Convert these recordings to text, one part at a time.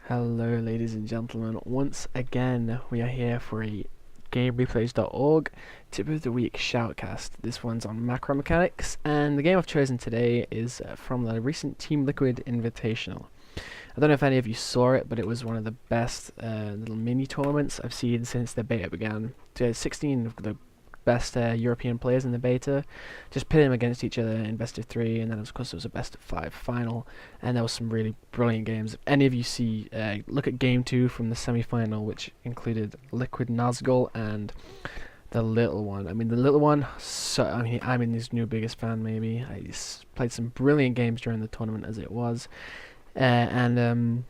Hello, ladies and gentlemen. Once again, we are here for a GameReplays.org Tip of the Week shoutcast. This one's on macro mechanics, and the game I've chosen today is from the recent Team Liquid Invitational. I don't know if any of you saw it, but it was one of the best little mini tournaments I've seen since the beta began. 16 of the best European players in the beta, just pitting them against each other in best of 3, and then of course it was a best of 5 final, and there was some really brilliant games. If any of you see, look at game 2 from the semi-final, which included Liquid Nazgul and the little one. I mean, the little one, I'm his new biggest fan maybe. He's played some brilliant games during the tournament as it was, and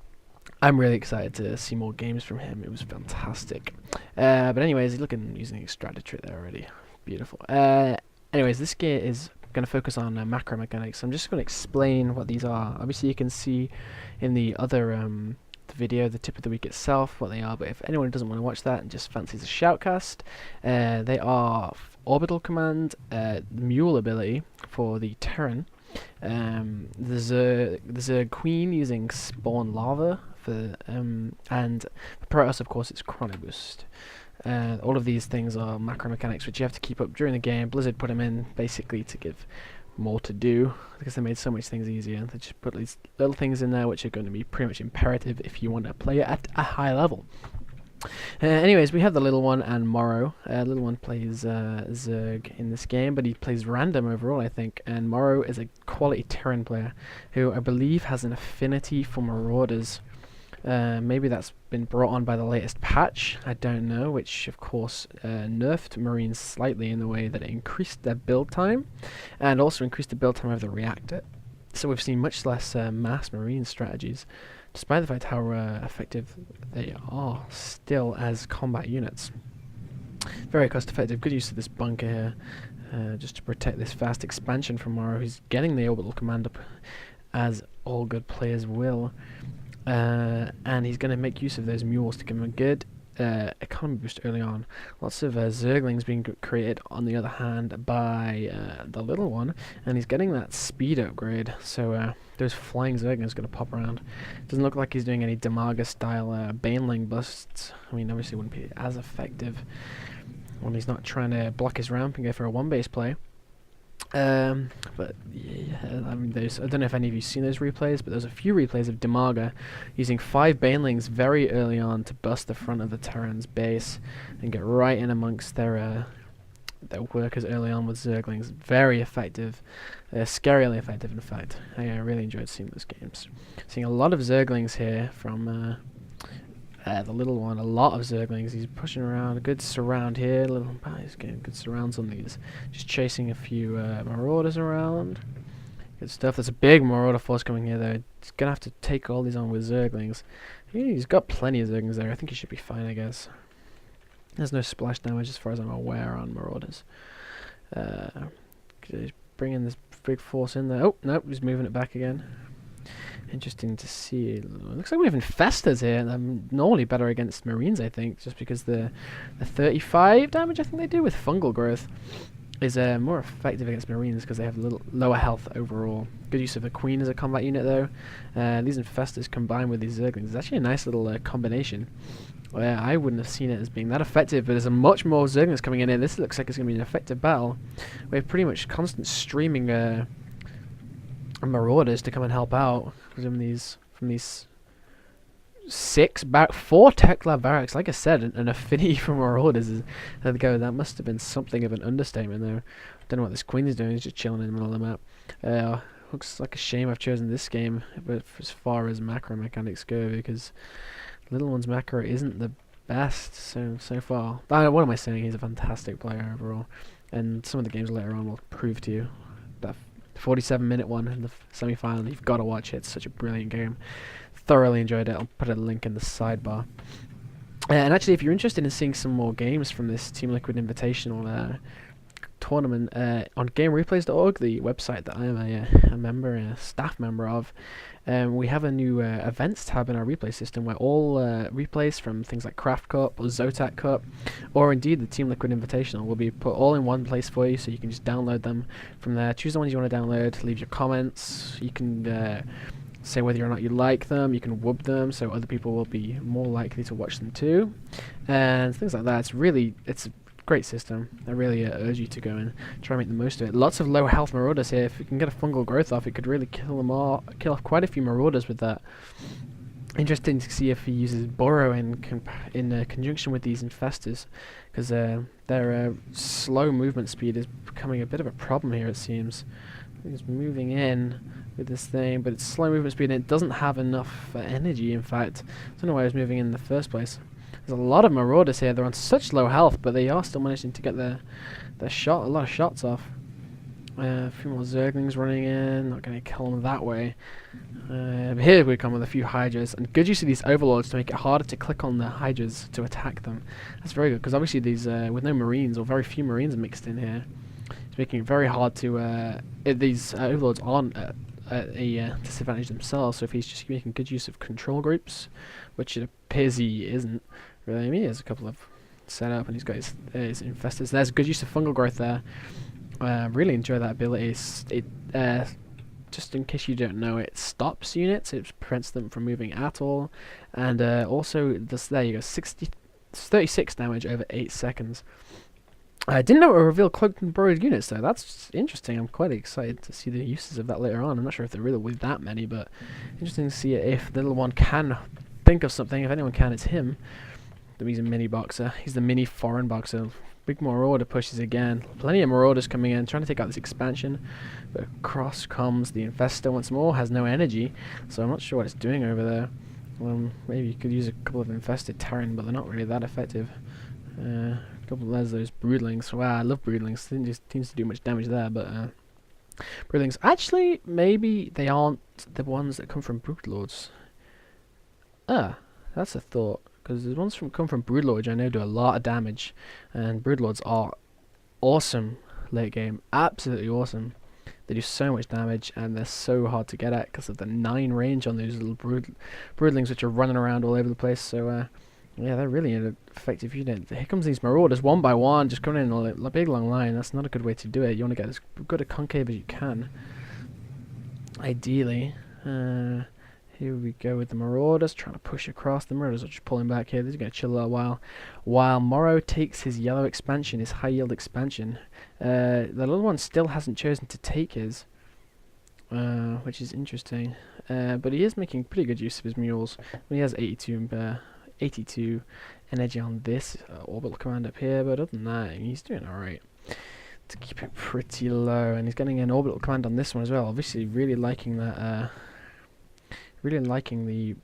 I'm really excited to see more games from him. It was fantastic. But anyways, he's using the extractor trick there already. Beautiful. Anyways, this gear is going to focus on macro mechanics. I'm just going to explain what these are. Obviously, you can see in the other the video, the tip of the week itself, what they are. But if anyone doesn't want to watch that and just fancies a shoutcast, they are orbital command, mule ability for the Terran. There's a queen using spawn lava for and for Protoss, of course, it's chrono boost. All of these things are macro mechanics which you have to keep up during the game. Blizzard put them in basically to give more to do because they made so much things easier. They just put these little things in there which are going to be pretty much imperative if you want to play it at a high level. Anyways, we have the little one and Morrow. Little one plays Zerg in this game, but he plays random overall, I think. And Morrow is a quality Terran player who I believe has an affinity for Marauders. Maybe that's been brought on by the latest patch, I don't know, which of course nerfed Marines slightly in the way that it increased their build time and also increased the build time of the reactor. So we've seen much less mass Marine strategies, despite the fact how effective they are still as combat units. Very cost effective, good use of this bunker here, just to protect this fast expansion from Morrow, who's getting the orbital command up, as all good players will. And he's going to make use of those mules to give him a good economy boost early on. Lots of Zerglings being created on the other hand by the little one, and he's getting that speed upgrade, so those flying Zerglings are going to pop around. Doesn't look like he's doing any Damaga style Baneling busts. I mean, obviously wouldn't be as effective when he's not trying to block his ramp and go for a one base play. But yeah, I mean, I don't know if any of you seen those replays, but there's a few replays of Damaga using 5 Banelings very early on to bust the front of the Terran's base and get right in amongst their workers early on with Zerglings. Very effective, scarily effective in fact. I really enjoyed seeing those games. Seeing a lot of Zerglings here from the little one, a lot of Zerglings. He's pushing around, a good surround here. He's getting good surrounds on these. Just chasing a few Marauders around. Good stuff. There's a big Marauder force coming here though. He's gonna have to take all these on with Zerglings. He's got plenty of Zerglings there. I think he should be fine, I guess. There's no splash damage as far as I'm aware on Marauders. He's bringing this big force in there. Oh, nope, he's moving it back again. Interesting to see. Looks like we have Infestors here. I'm normally better against Marines, I think, just because the 35 damage I think they do with fungal growth is more effective against Marines because they have a little lower health overall. Good use of a Queen as a combat unit though. These Infestors combined with these Zerglings is actually a nice little combination. I wouldn't have seen it as being that effective, but there's a much more Zerglings coming in here. This looks like it's going to be an effective battle. We have pretty much constant streaming Marauders to come and help out from these 4 Tech Lab barracks. Like I said, an affinity for Marauders is that must have been something of an understatement there. Don't know what this Queen is doing. He's just chilling in the middle of the map. Looks like a shame I've chosen this game, but as far as macro mechanics go, because Little One's macro isn't the best so far. What am I saying? He's a fantastic player overall, and some of the games later on will prove to you that 47-minute one in the semi-final, you've got to watch it. It's such a brilliant game. Thoroughly enjoyed it. I'll put a link in the sidebar. And actually, if you're interested in seeing some more games from this Team Liquid Invitational tournament, on GameReplays.org, the website that I am a staff member of, we have a new events tab in our replay system where all replays from things like Craft Cup or Zotac Cup, or indeed the Team Liquid Invitational, will be put all in one place for you, so you can just download them from there. Choose the ones you want to download, leave your comments. You can say whether or not you like them. You can wub them so other people will be more likely to watch them too, and things like that. It's a great system. I really urge you to go and try and make the most of it. Lots of low health marauders here. If you can get a fungal growth off, it could really kill off quite a few marauders with that. Interesting to see if he uses burrow in conjunction with these infestors, because their slow movement speed is becoming a bit of a problem here, it seems. He's moving in with this thing, but it's slow movement speed and it doesn't have enough energy, in fact. I don't know why it's moving in the first place. There's a lot of marauders here. They're on such low health, but they are still managing to get a lot of shots off. A few more Zerglings running in, not going to kill them that way. Here we come with a few Hydras, and good use of these Overlords to make it harder to click on the Hydras to attack them. That's very good, because obviously these, with no Marines, or very few Marines mixed in here, it's making it very hard to, these Overlords aren't at a disadvantage themselves, so if he's just making good use of control groups, which it appears he isn't, really. I mean, he has a couple of set up, and he's got his infestors. There's good use of fungal growth there. Really enjoy that ability. Just in case you don't know, it stops units. It prevents them from moving at all, and also there you go, 36 damage over 8 seconds. I didn't know it would reveal cloaked and burrowed units though. That's interesting. I'm quite excited to see the uses of that later on. I'm not sure if there really will be that many, but interesting to see if the little one can think of something. If anyone can, it's him. He's a mini boxer. He's the mini foreign boxer. Big Marauder pushes again. Plenty of Marauders coming in, trying to take out this expansion. But across comes the Infestor once more. Has no energy, so I'm not sure what it's doing over there. Maybe you could use a couple of Infested Terran, but they're not really that effective. A couple of those Broodlings. Wow, I love Broodlings. They didn't seem to do much damage there, but Broodlings. Actually, maybe they aren't the ones that come from Broodlords. That's a thought. Because the ones come from Broodlords I know do a lot of damage, and Broodlords are awesome late game, absolutely awesome. They do so much damage, and they're so hard to get at because of the 9 range on those little Broodlings, which are running around all over the place. So yeah, they're really an effective unit. Here comes these Marauders one by one, just coming in a big long line. That's not a good way to do it. You want to get as good a concave as you can, ideally. Here we go with the Marauders, trying to push across. The Marauders are just pulling back here. They're going to chill a little while Morrow takes his yellow expansion, his high yield expansion. The little one still hasn't chosen to take his, which is interesting. But he is making pretty good use of his mules. He has 82 energy on this orbital command up here, but other than that, he's doing alright to keep it pretty low. And he's getting an orbital command on this one as well. Obviously, really liking that. Really liking the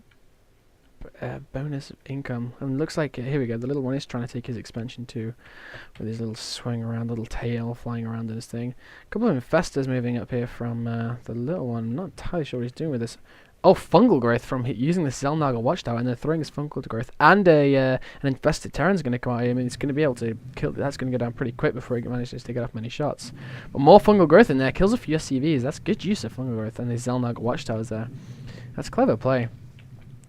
bonus income. And looks like, here we go, the little one is trying to take his expansion too, with his little swing around, little tail flying around in his thing. A couple of Infestors moving up here from the little one. I'm not entirely sure what he's doing with this. Oh, fungal growth from using the Zelnaga Watchtower, and then throwing his fungal growth. And an Infested Terran's going to come out here. I mean, it's going to be able to kill. That's going to go down pretty quick before he manages to get off many shots. But more fungal growth in there. Kills a few SCVs. That's good use of fungal growth. And the Zelnaga Watchtowers there. That's clever play.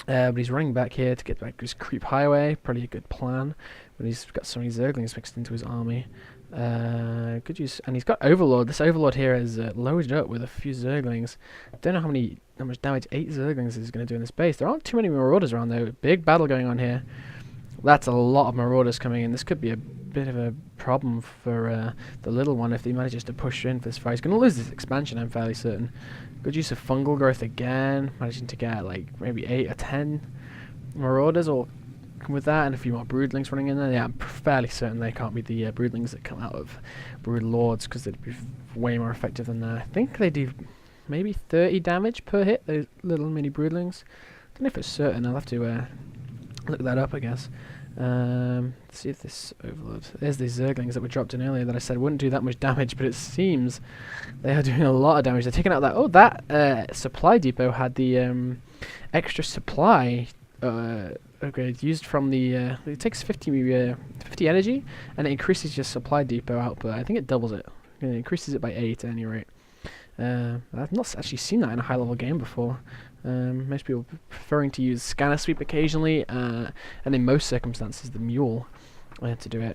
But he's running back here to get back to his creep highway. Probably a good plan. But he's got so many Zerglings mixed into his army. Good use. And he's got Overlord. This Overlord here is loaded up with a few Zerglings. Don't know how much damage 8 Zerglings is going to do in this base. There aren't too many Marauders around though. Big battle going on here. That's a lot of Marauders coming in. This could be a bit of a problem for the little one if he manages to push in for this fight. He's going to lose this expansion, I'm fairly certain. Good use of fungal growth again, managing to get like maybe 8 or 10 Marauders or with that, and a few more Broodlings running in there. Yeah, I'm fairly certain they can't be the Broodlings that come out of Broodlords, because they'd be way more effective than that. I think they do maybe 30 damage per hit, those little mini Broodlings. Don't know if it's certain, I'll have to look that up, I guess. Let's see if this Overlord. There's these Zerglings that were dropped in earlier that I said wouldn't do that much damage, but it seems they are doing a lot of damage. They're taking out that. Oh, that supply depot had the extra supply upgrade used from the. It takes 50 energy, and it increases your supply depot output. I think it doubles it. It increases it by 8 at any rate. I've not actually seen that in a high level game before. Most people preferring to use Scanner Sweep occasionally, and in most circumstances the Mule to do it.